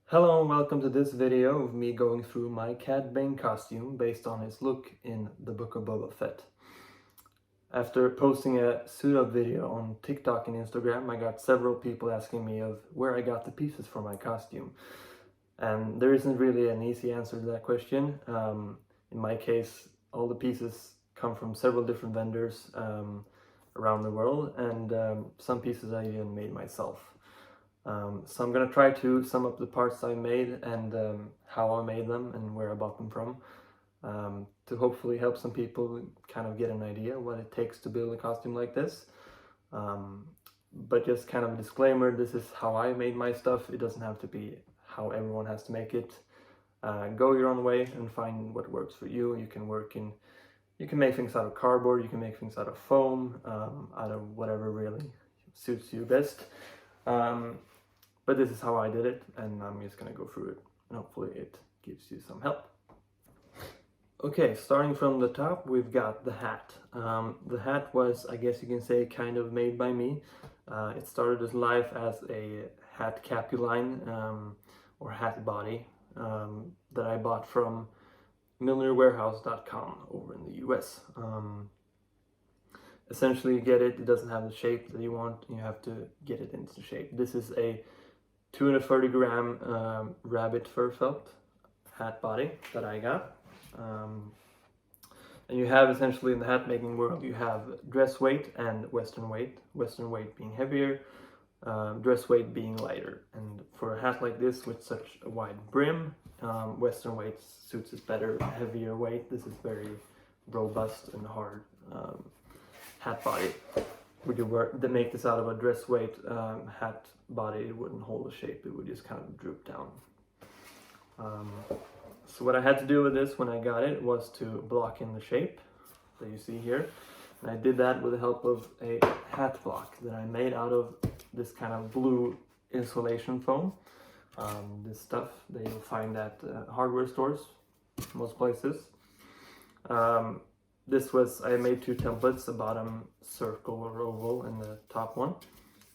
Hello and welcome to this video of me going through my Cad Bane costume based on his look in the Book of Boba Fett. After posting a suit-up video on TikTok and Instagram, I got several people asking me of where I got the pieces for my costume. And there isn't really an easy answer to that question. In my case, all the pieces come from several different vendors around the world, and some pieces I even made myself. So I'm gonna try to sum up the parts I made and how I made them and where I bought them from, to hopefully help some people kind of get an idea what it takes to build a costume like this. But just kind of a disclaimer, this is how I made my stuff. It doesn't have to be how everyone has to make it. Go your own way and find what works for you. You can make things out of cardboard, you can make things out of foam, out of whatever really suits you best. But this is how I did it, and I'm just gonna go through it, and hopefully it gives you some help. Okay, starting from the top, we've got the hat. The hat was, I guess you can say, kind of made by me. It started its life as a hat capuline, or hat body, that I bought from millionairewarehouse.com over in the US. Essentially, you get it doesn't have the shape that you want, you have to get it into shape. This is a 230 gram rabbit fur felt hat body that I got. And you have essentially in the hat making world, you have dress weight and Western weight. Western weight being heavier, dress weight being lighter. And for a hat like this with such a wide brim, Western weight suits it better, heavier weight. This is very robust and hard hat body. Would you make this out of a dress weight hat body, it wouldn't hold the shape, it would just kind of droop down. So what I had to do with this when I got it was to block in the shape that you see here. And I did that with the help of a hat block that I made out of this kind of blue insulation foam. This stuff that you'll find at hardware stores, most places. This was, I made two templates, a bottom circle or oval and the top one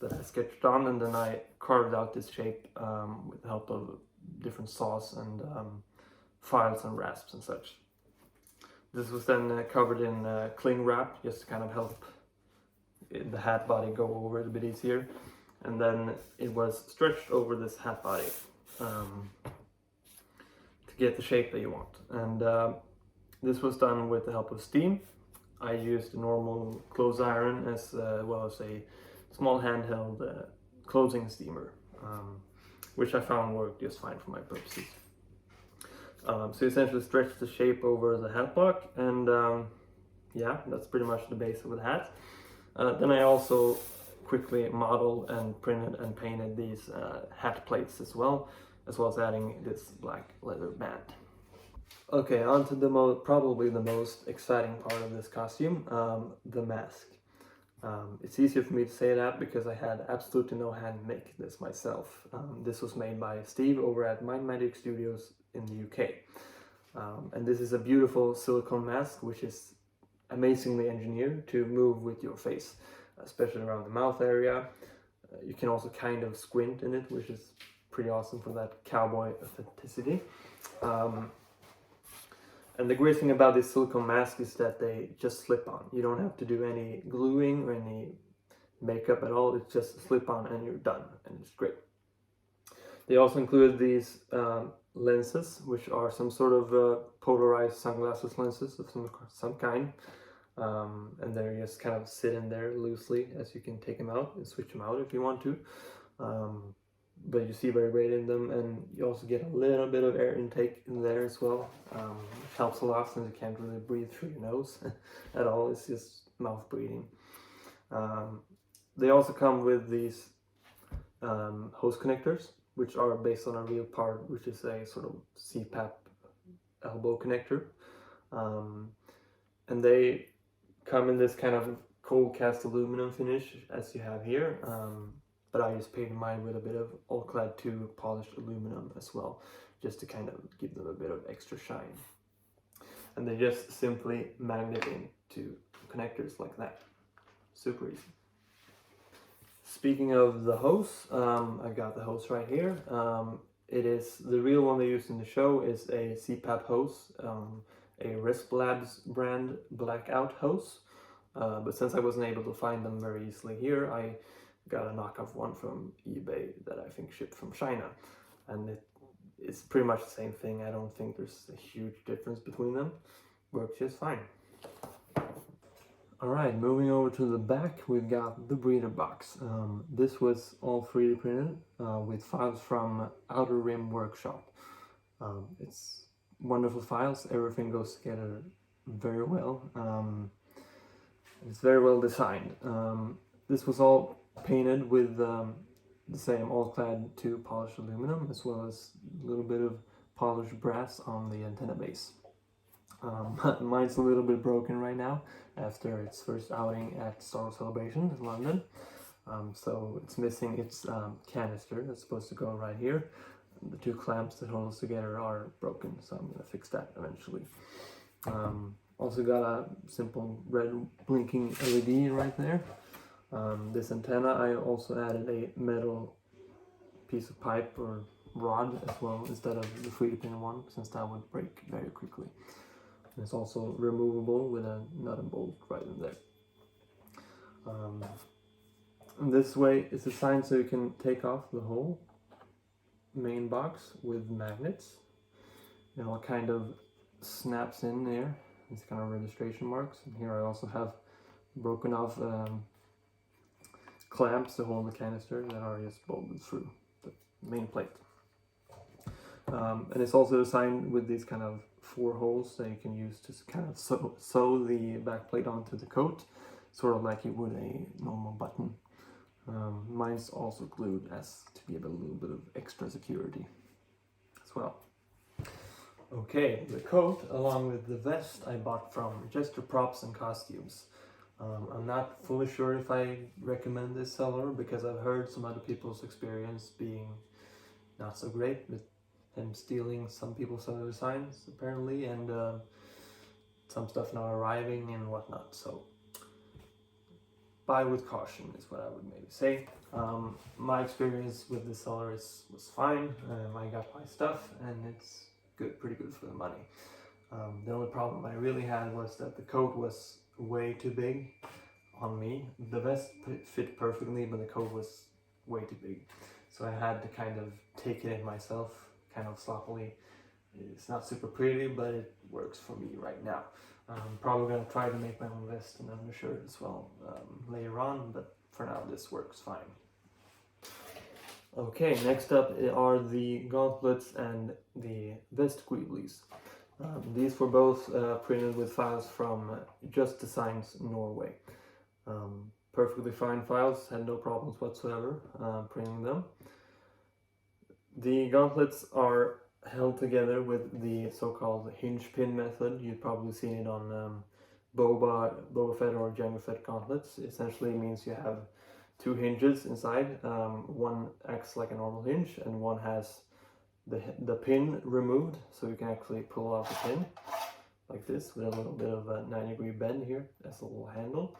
that I sketched on, and then I carved out this shape with the help of different saws and files and rasps and such. This was then covered in cling wrap just to kind of help the hat body go over it a bit easier, and then it was stretched over this hat body to get the shape that you want. And this was done with the help of steam. I used a normal clothes iron as well as a small handheld clothing steamer, which I found worked just fine for my purposes. So essentially stretched the shape over the hat block, and yeah, that's pretty much the base of the hat. Then I also quickly modeled and printed and painted these hat plates as well as adding this black leather band. Okay, on to probably the most exciting part of this costume, the mask. It's easier for me to say that because I had absolutely no hand make this myself. This was made by Steve over at Mind Magic Studios in the UK. And this is a beautiful silicone mask which is amazingly engineered to move with your face, especially around the mouth area. You can also kind of squint in it, which is pretty awesome for that cowboy authenticity. And the great thing about this silicone mask is that they just slip on. You don't have to do any gluing or any makeup at all. It's just slip on and you're done, and it's great. They also include these lenses, which are some sort of polarized sunglasses lenses of some kind. And they're just kind of sit in there loosely, as you can take them out and switch them out if you want to. But you see very great in them, and you also get a little bit of air intake in there as well, which helps a lot since you can't really breathe through your nose at all. It's just mouth breathing. They also come with these hose connectors, which are based on a real part, which is a sort of CPAP elbow connector, and they come in this kind of cold cast aluminum finish as you have here. But I just painted mine with a bit of All-Clad 2 polished aluminum as well, just to kind of give them a bit of extra shine. And they just simply magnet into connectors like that. Super easy. Speaking of the hose, I've got the hose right here. it is the real one they used in the show is a CPAP hose, a Risp Labs brand blackout hose. But since I wasn't able to find them very easily here, I got a knockoff one from eBay that I think shipped from China, and it's pretty much the same thing. I don't think there's a huge difference between them. Works just fine. Alright, moving over to the back, we've got the breeder box. This was all 3D printed with files from Outer Rim Workshop. It's wonderful files, everything goes together very well. It's very well designed. This was all painted with the same all-clad 2 polished aluminum, as well as a little bit of polished brass on the antenna base. Mine's a little bit broken right now after its first outing at Star Wars Celebration in London. So it's missing its canister that's supposed to go right here. The 2 clamps that hold us together are broken, so I'm going to fix that eventually. Also got a simple red blinking LED right there. This antenna, I also added a metal piece of pipe or rod as well instead of the 3D pin one, since that would break very quickly. And it's also removable with a nut and bolt right in there. And this way it's designed so you can take off the whole main box with magnets. It all kind of snaps in there. These kind of registration marks. And here I also have broken off clamps to hold the canister that are just bolted through the main plate. And it's also designed with these kind of 4 holes that you can use to kind of sew the back plate onto the coat, sort of like you would a normal button. Mine's also glued as to give a little bit of extra security as well. Okay, the coat along with the vest I bought from Jester Props and Costumes. I'm not fully sure if I recommend this seller because I've heard some other people's experience being not so great with him stealing some people's other designs apparently, and some stuff not arriving and whatnot. So buy with caution is what I would maybe say. My experience with this seller was fine. I got my stuff and it's good, pretty good for the money. The only problem I really had was that the coat was way too big on me. The vest fit perfectly, but the coat was way too big. So I had to kind of take it in myself, kind of sloppily. It's not super pretty, but it works for me right now. I'm probably going to try to make my own vest and undershirt as well later on, but for now this works fine. Okay, next up are the gauntlets and the vest greeblies. These were both printed with files from Just Designs Norway. Perfectly fine files, had no problems whatsoever printing them. The gauntlets are held together with the so-called hinge pin method. You've probably seen it on Boba Fett or Jango Fett gauntlets. It essentially means you have 2 hinges inside. One acts like a normal hinge and one has the pin removed, so you can actually pull out the pin like this with a little bit of a 90-degree bend here as a little handle.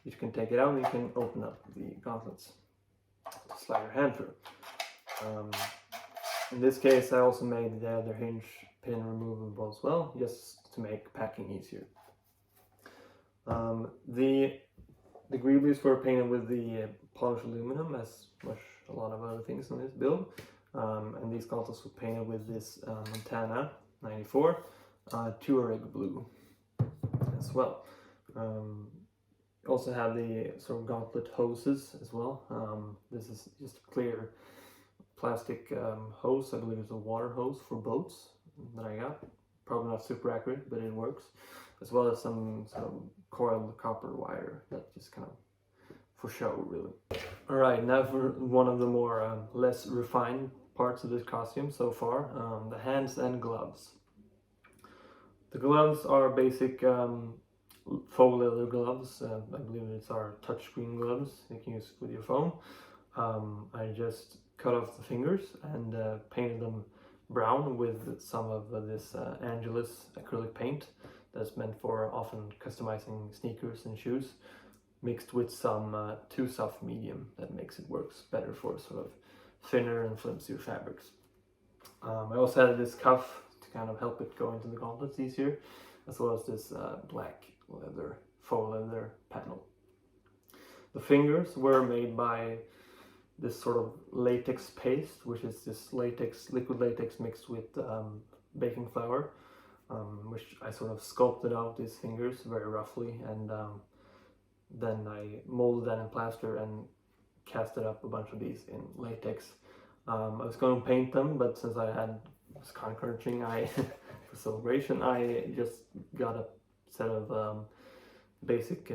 You can take it out and you can open up the gauntlets to slide your hand through. In this case I also made the other hinge pin removable as well, just to make packing easier. The greeblies were painted with the polished aluminum, as much a lot of other things on this build. And these gauntlets were painted with this Montana 94 Touareg blue as well. Also have the sort of gauntlet hoses as well. This is just a clear plastic hose. I believe it's a water hose for boats that I got. Probably not super accurate, but it works. As well as some coiled copper wire that just kind of for show, really. Alright, now for one of the more less refined parts of this costume so far, the hands and gloves. The gloves are basic faux leather gloves. I believe it's our touchscreen gloves you can use with your phone. I just cut off the fingers and painted them brown with some of this Angelus acrylic paint that's meant for often customizing sneakers and shoes, mixed with some 2 soft medium that makes it works better for sort of thinner and flimsier fabrics. I also added this cuff to kind of help it go into the gauntlets easier, as well as this black leather, faux leather panel. The fingers were made by this sort of latex paste, which is this liquid latex mixed with baking flour, which I sort of sculpted out these fingers very roughly, and then I molded that in plaster and casted up a bunch of these in latex. I was going to paint them, but since I was conquering, for celebration, I just got a set of basic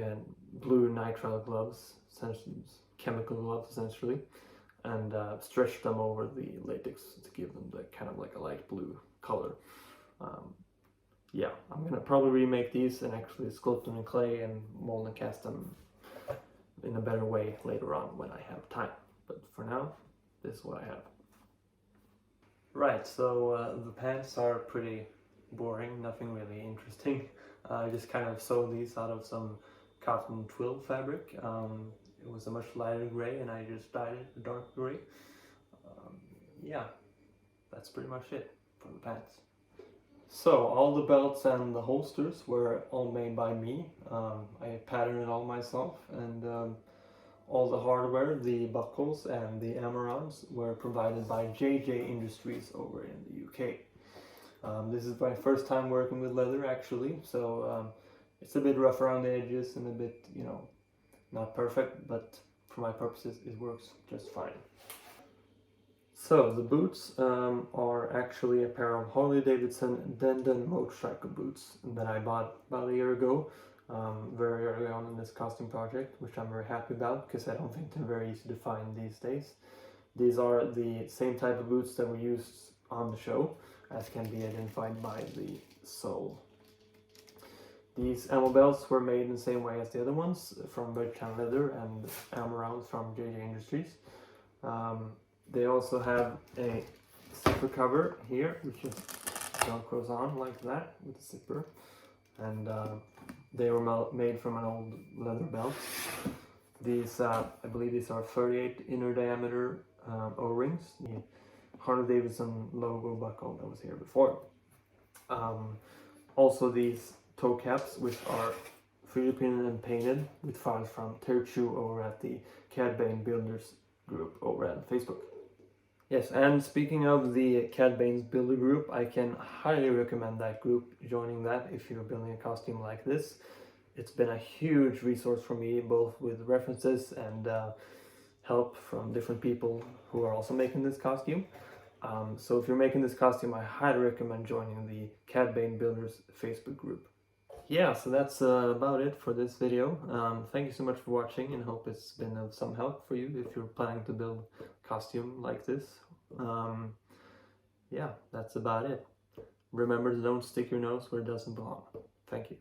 blue nitrile gloves, chemical gloves essentially, and stretched them over the latex to give them the kind of like a light blue color. Yeah, I'm gonna probably remake these and actually sculpt them in clay and mold and cast them in a better way later on when I have time. But for now, this is what I have. Right, so the pants are pretty boring, nothing really interesting. I just kind of sewed these out of some cotton twill fabric. It was a much lighter gray and I just dyed it a dark gray. Yeah, that's pretty much it for the pants. So all the belts and the holsters were all made by me. I patterned it all myself, and all the hardware, the buckles and the ailerons were provided by JJ Industries over in the UK. This is my first time working with leather actually, so it's a bit rough around the edges and a bit, you know, not perfect, but for my purposes it works just fine. So the boots are actually a pair of Harley Davidson Dendon motorcycle boots that I bought about a year ago, very early on in this costume project, which I'm very happy about because I don't think they're very easy to find these days. These are the same type of boots that were used on the show, as can be identified by the sole. These ammo belts were made in the same way as the other ones, from Red Tan Leather, and ammo rounds from JJ Industries. They also have a zipper cover here, which just velcros on like that with a zipper, and they were made from an old leather belt. These, I believe these are 38 inner diameter O-rings, the Harley Davidson logo buckle that was here before. Also these toe caps, which are 3D printed and painted with files from Terchu over at the Cad Bane Builders group over at Facebook. Yes, and speaking of the Cad Bane's Builder group, I can highly recommend that group, joining that if you're building a costume like this. It's been a huge resource for me, both with references and help from different people who are also making this costume. So if you're making this costume, I highly recommend joining the Cad Bane Builders Facebook group. Yeah, so that's about it for this video. Thank you so much for watching, and hope it's been of some help for you if you're planning to build a costume like this. Yeah, that's about it. Remember to don't stick your nose where it doesn't belong. Thank you.